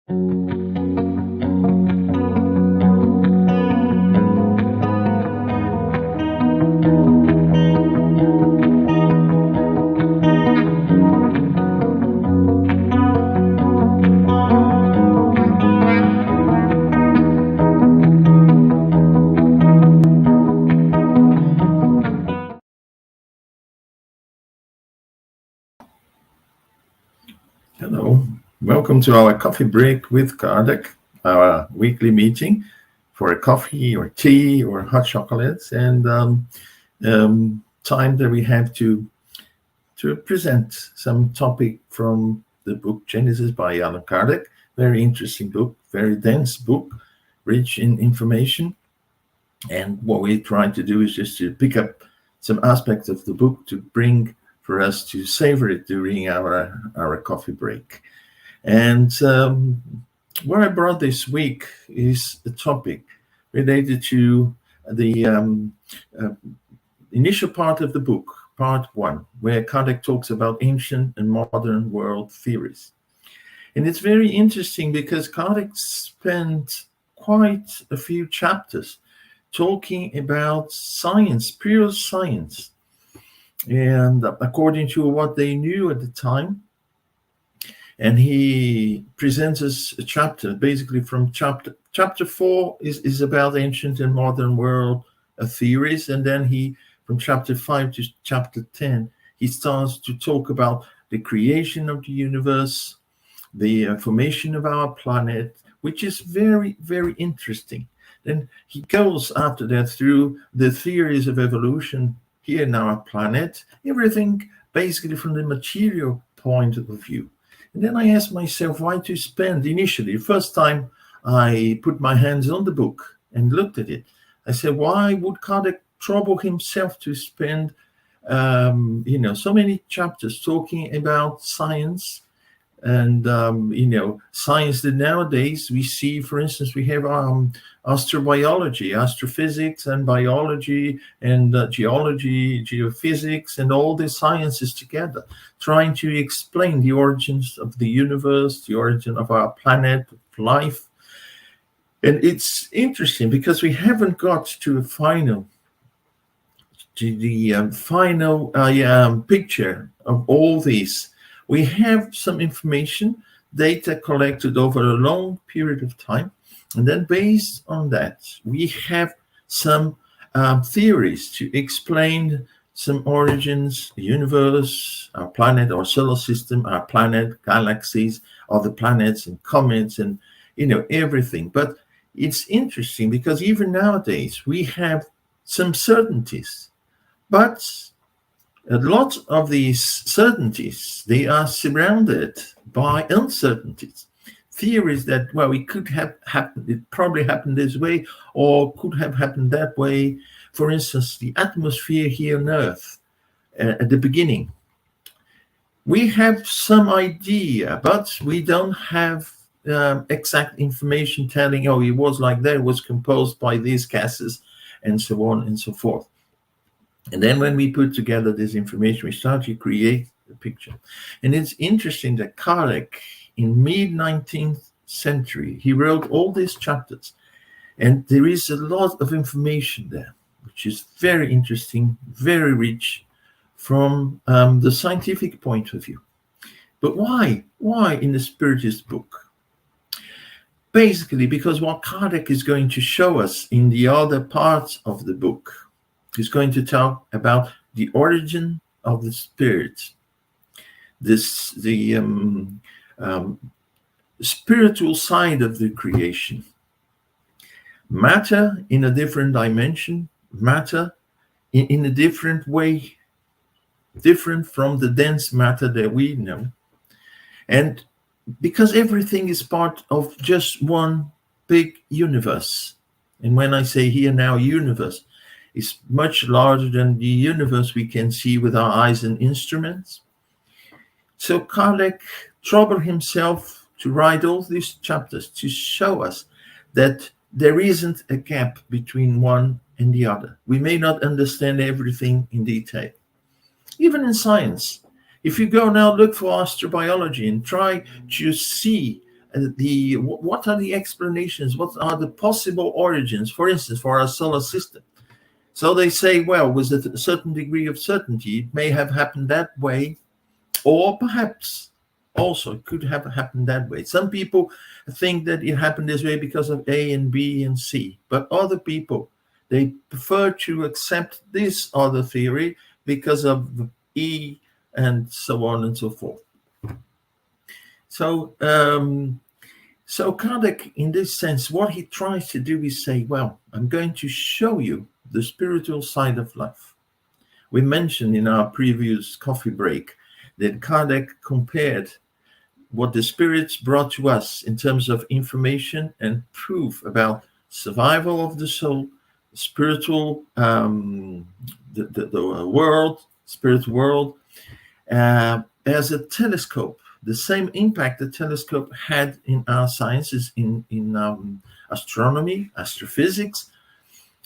Hello, welcome to our coffee break with Kardec, our weekly meeting for a coffee or tea or hot chocolates, and time that we have to present some topic from the book Genesis by Allan Kardec. Very interesting book, very dense book, rich in information. And what we try to do is just to pick up some aspects of the book to bring for us to savor it during our coffee break. And what I brought this week is a topic related to the initial part of the book, part 1, where Kardec talks about ancient and modern world theories. And it's very interesting because Kardec spent quite a few chapters talking about science, pure science, and according to what they knew at the time. And he presents us a chapter, basically from chapter 4 is about ancient and modern world theories, and then from chapter 5 to chapter 10 he starts to talk about the creation of the universe, the formation of our planet, which is very, very interesting. Then he goes after that through the theories of evolution here in our planet, everything basically from the material point of view. And then I asked myself why to spend initially, the first time I put my hands on the book and looked at it, I said, why would Kardec trouble himself to spend so many chapters talking about science? And science that nowadays we see, for instance, we have astrobiology, astrophysics, and biology, and geology, geophysics, and all these sciences together, trying to explain the origins of the universe, the origin of our planet, of life. And it's interesting because we haven't got to the final picture of all these. We have some information, data collected over a long period of time, and then based on that, we have some theories to explain some origins, the universe, our planet, our solar system, our planet, galaxies, other planets and comets, and everything. But it's interesting because even nowadays we have some certainties, but a lot of these certainties, they are surrounded by uncertainties. Theories that, well, it could have happened, it probably happened this way, or could have happened that way. For instance, the atmosphere here on Earth at the beginning. We have some idea, but we don't have exact information telling, it was like that, it was composed by these gases, and so on and so forth. And then when we put together this information, we start to create a picture. And it's interesting that Kardec, in mid-19th century, he wrote all these chapters. And there is a lot of information there, which is very interesting, very rich from the scientific point of view. But why? Why in the Spiritist book? Basically, because what Kardec is going to show us in the other parts of the book, he's going to talk about the origin of the spirit, the spiritual side of the creation, matter in a different dimension, matter in a different way, different from the dense matter that we know. And because everything is part of just one big universe. And when I say here now universe, it's much larger than the universe we can see with our eyes and instruments. So Kardec troubled himself to write all these chapters to show us that there isn't a gap between one and the other. We may not understand everything in detail. Even in science, if you go now look for astrobiology and try to see what are the explanations, what are the possible origins, for instance, for our solar system. So they say, well, with a certain degree of certainty, it may have happened that way, or perhaps also it could have happened that way. Some people think that it happened this way because of A and B and C, but other people, they prefer to accept this other theory because of E and so on and so forth. So, so Kardec, in this sense, what he tries to do is say, well, I'm going to show you the spiritual side of life. We mentioned in our previous coffee break that Kardec compared what the spirits brought to us in terms of information and proof about survival of the soul, spiritual, the world, spirit world, as a telescope. The same impact the telescope had in our sciences, in astronomy, astrophysics,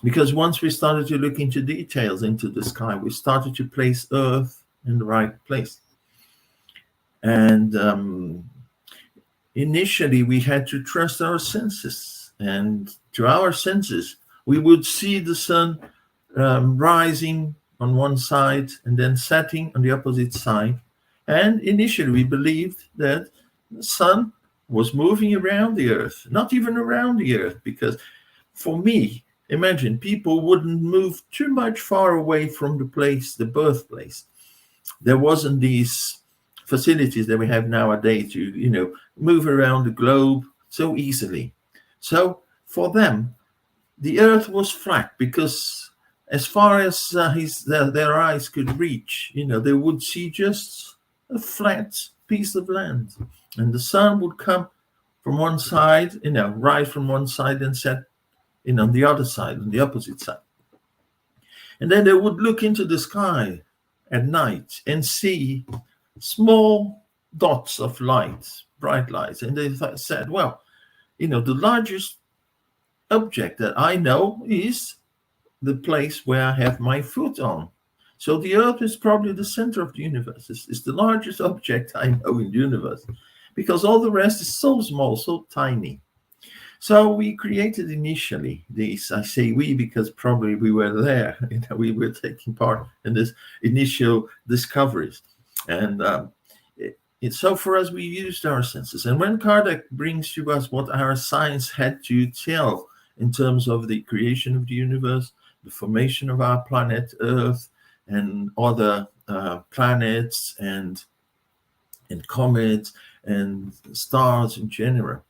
because once we started to look into details into the sky, we started to place Earth in the right place. And initially, we had to trust our senses. And to our senses, we would see the sun rising on one side and then setting on the opposite side. And initially, we believed that the sun was moving around the Earth, not even around the Earth, because for me, imagine people wouldn't move too much far away from the place, the birthplace. There wasn't these facilities that we have nowadays to, move around the globe so easily. So for them, the Earth was flat because as far as their eyes could reach, they would see just a flat piece of land, and the sun would come from one side, rise from one side and set on the other side, on the opposite side. And then they would look into the sky at night and see small dots of light, bright lights. And they said, well, the largest object that I know is the place where I have my foot on. So the Earth is probably the center of the universe. It's the largest object I know in the universe, because all the rest is so small, so tiny. So we created initially these, I say we because probably we were there, we were taking part in this initial discoveries. And so for us, we used our senses. And when Kardec brings to us what our science had to tell in terms of the creation of the universe, the formation of our planet Earth, and other planets and comets and stars in general,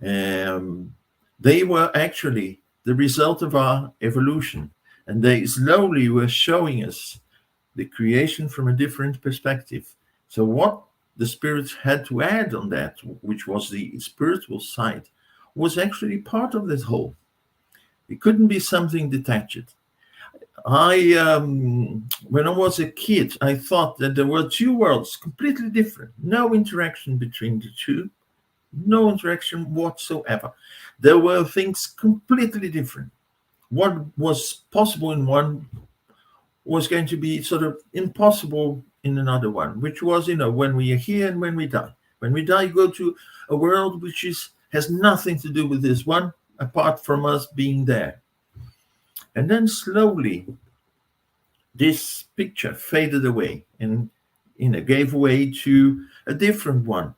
they were actually the result of our evolution, and they slowly were showing us the creation from a different perspective. So what the spirits had to add on that, which was the spiritual side, was actually part of this whole. It couldn't be something detached. When I was a kid, I thought that there were two worlds, completely different, no interaction between the two, no interaction whatsoever. There were things completely different. What was possible in one was going to be sort of impossible in another one, which was, when we are here and when we die. When we die, you go to a world which has nothing to do with this one, apart from us being there. And then slowly, this picture faded away and gave way to a different one.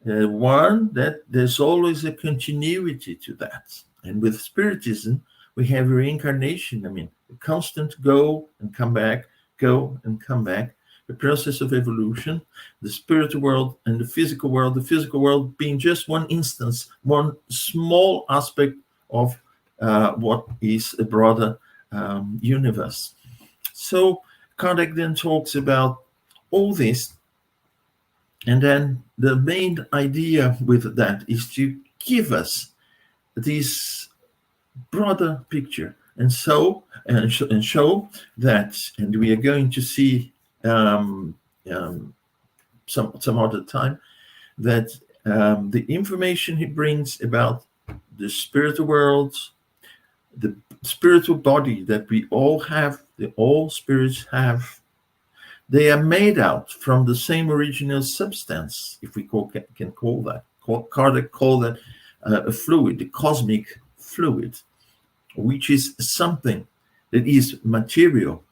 One that there's always a continuity to that. And with Spiritism, we have reincarnation. A constant go and come back, go and come back. The process of evolution, the spiritual world and the physical world being just one instance, one small aspect of what is a broader universe. So Kardec then talks about all this, and then the main idea with that is to give us this broader picture, and show that, and we are going to see some other time, that the information he brings about the spiritual world, the spiritual body that we all have, all spirits have, they are made out from the same original substance, if we can call Kardec called that a fluid, the cosmic fluid, which is something that is material,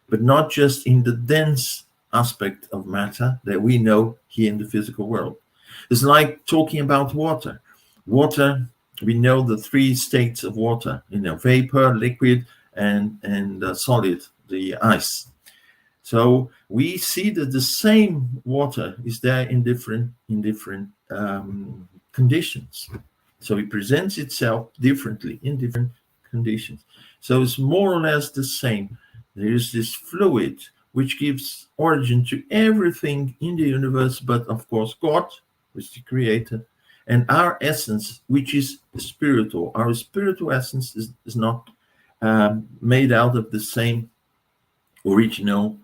but not just in the dense aspect of matter that we know here in the physical world. It's like talking about water. Water, we know the three states of water, vapor, liquid, and solid, the ice. So we see that the same water is there in different conditions. So it presents itself differently in different conditions. So it's more or less the same. There is this fluid which gives origin to everything in the universe, but of course God, which is the creator, and our essence, which is spiritual. Our spiritual essence is not made out of the same original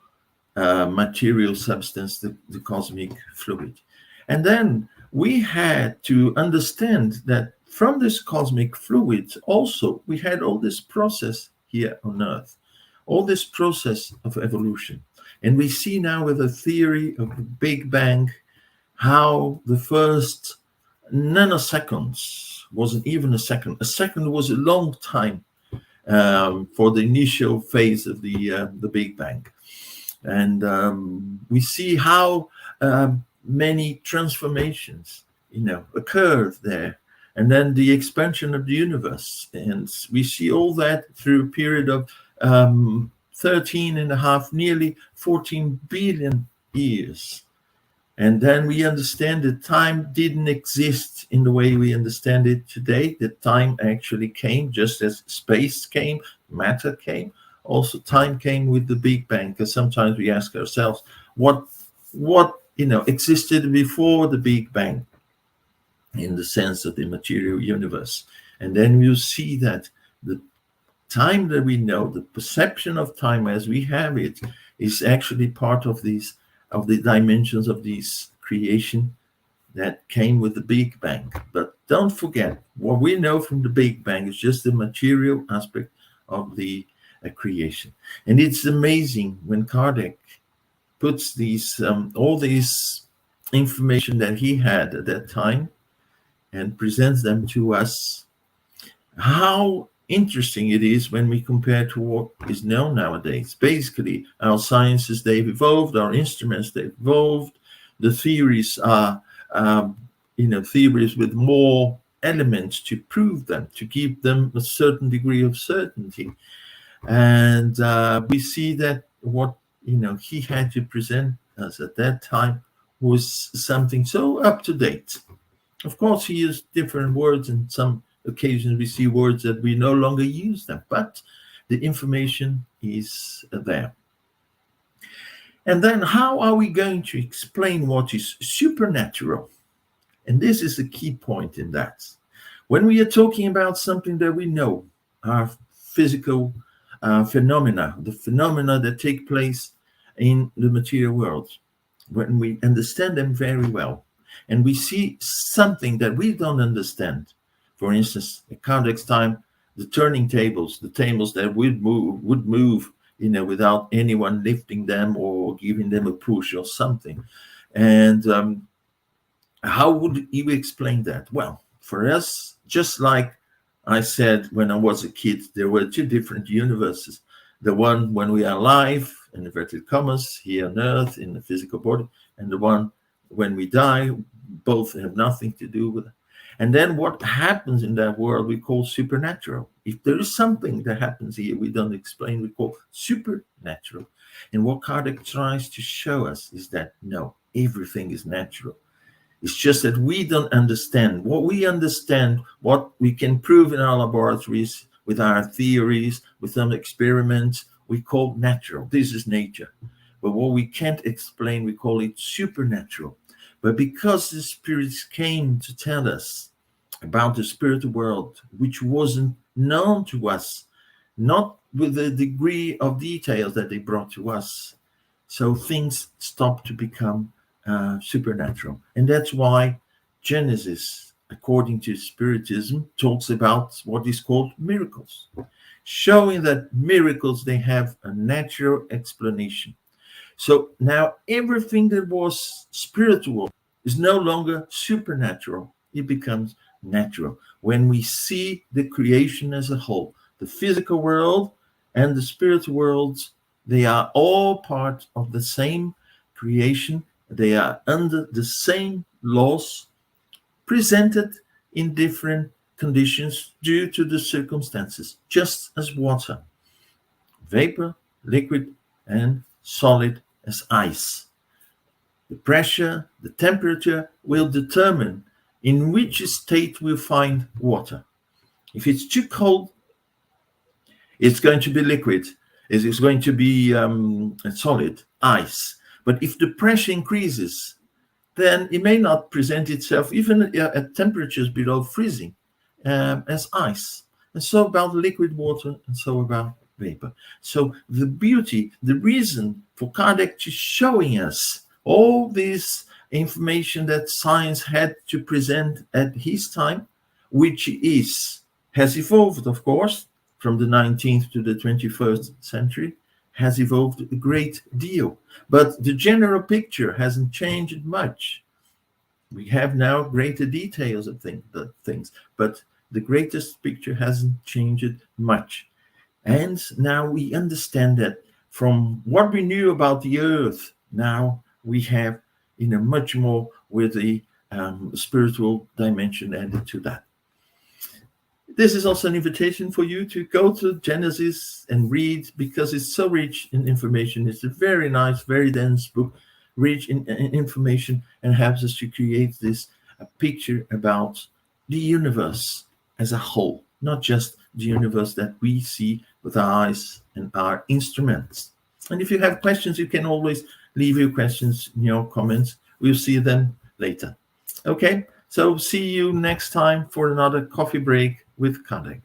material substance, the cosmic fluid. And then we had to understand that from this cosmic fluid also we had all this process here on Earth, all this process of evolution. And we see now with the theory of the Big Bang how the first nanoseconds wasn't even a second. A second was a long time for the initial phase of the Big Bang. And we see how many transformations, occurred there. And then the expansion of the universe. And we see all that through a period of 13 and a half, nearly 14 billion years. And then we understand that time didn't exist in the way we understand it today. That time actually came just as space came, matter came. Also, time came with the Big Bang, because sometimes we ask ourselves, what existed before the Big Bang in the sense of the material universe. And then you see that the time that we know, the perception of time as we have it, is actually part of the dimensions of this creation that came with the Big Bang. But don't forget, what we know from the Big Bang is just the material aspect of the creation. And it's amazing when Kardec puts these all these information that he had at that time and presents them to us, how interesting it is when we compare to what is known nowadays. Basically, our sciences, they've evolved, our instruments, they've evolved, the theories are theories with more elements to prove them, to give them a certain degree of certainty. And we see that what he had to present us at that time was something so up to date. Of course, he used different words, and some occasions we see words that we no longer use them, but the information is there. And then how are we going to explain what is supernatural? And this is the key point in that. When we are talking about something that we know, our physical phenomena, the phenomena that take place in the material world, when we understand them very well, and we see something that we don't understand, for instance, at Kardec's time, the turning tables, the tables that would move, without anyone lifting them or giving them a push or something. And how would you explain that? Well, for us, just like I said when I was a kid, there were two different universes. The one when we are alive, in inverted commas, here on Earth, in the physical body, and the one when we die. Both have nothing to do with it. And then what happens in that world we call supernatural. If there is something that happens here we don't explain, we call supernatural. And what Kardec tries to show us is that no, everything is natural. It's just that we don't understand. What we understand, what we can prove in our laboratories with our theories, with some experiments, we call natural. This is nature. But what we can't explain, we call it supernatural. But because the spirits came to tell us about the spiritual world, which wasn't known to us, not with the degree of details that they brought to us, so things stopped to become supernatural. And that's why Genesis, according to Spiritism, talks about what is called miracles, showing that miracles, they have a natural explanation. So now everything that was spiritual is no longer supernatural. it becomes natural. When we see the creation as a whole, the physical world and the spirit worlds, they are all part of the same creation. They are under the same laws, presented in different conditions due to the circumstances, just as water, vapor, liquid, and solid as ice. The pressure, the temperature will determine in which state we'll find water. If it's too cold, it's going to be liquid. It's going to be solid, ice. But if the pressure increases, then it may not present itself, even at temperatures below freezing, as ice. And so about liquid water, and so about vapor. So the beauty, the reason for Kardec to showing us all this information that science had to present at his time, which has evolved, of course, from the 19th to the 21st century, has evolved a great deal. But the general picture hasn't changed much. We have now greater details of things, but the greatest picture hasn't changed much. And now we understand that from what we knew about the earth, now we have much more with the spiritual dimension added to that. This is also an invitation for you to go to Genesis and read, because it's so rich in information. It's a very nice, very dense book, rich in information, and helps us to create this picture about the universe as a whole, not just the universe that we see with our eyes and our instruments. And if you have questions, you can always leave your questions in your comments. We'll see them later. Okay, so see you next time for another coffee break with Kardec.